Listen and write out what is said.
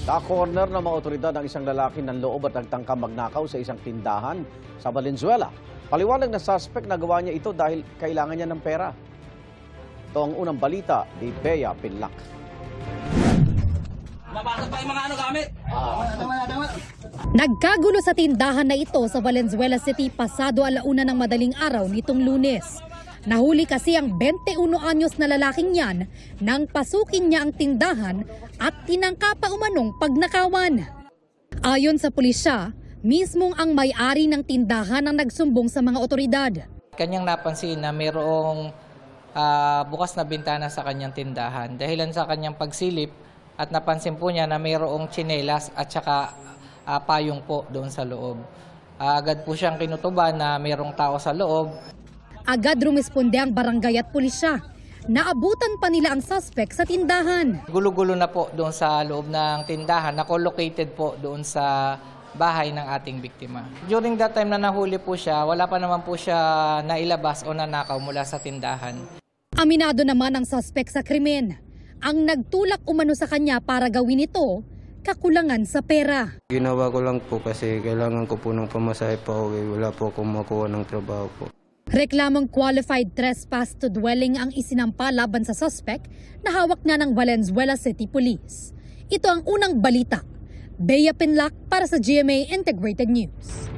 Na-corner ng mga otoridad ang isang lalaki ng loob at nagtangka magnakaw sa isang tindahan sa Valenzuela. Paliwanag na suspect na gawa niya ito dahil kailangan niya ng pera. Ito ang unang balita ni Bea Pinlac. Mabasag pa yung mga gamit. Nagkagulo sa tindahan na ito sa Valenzuela City pasado 1:00 ng madaling araw nitong Lunes. Nahuli kasi ang 21 anyos na lalaking yan nang pasukin niya ang tindahan at tinangka pa umanong pagnakawan. Ayon sa pulisya, mismong ang may-ari ng tindahan ang nagsumbong sa mga otoridad. Kanyang napansin na mayroong bukas na bintana sa kanyang tindahan. Dahilan sa kanyang pagsilip at napansin po niya na mayroong tsinelas at saka payong po doon sa loob. Agad po siyang kinutuban na mayroong tao sa loob. Agad rumisponde ang barangay at pulisya. Naabutan pa nila ang suspect sa tindahan. Gulo-gulo na po doon sa loob ng tindahan na co-located po doon sa bahay ng ating biktima. During that time na nahuli po siya, wala pa naman po siya nailabas o nanakaw mula sa tindahan. Aminado naman ang suspect sa krimen. Ang nagtulak umano sa kanya para gawin ito, kakulangan sa pera. Ginawa ko lang po kasi kailangan ko po ng pamasahe pa uwi. Wala po akong makuha ng trabaho po. Reklamong qualified trespass to dwelling ang isinampa laban sa suspect na hawak na ng Valenzuela City Police. Ito ang unang balita. Bea Pinlac para sa GMA Integrated News.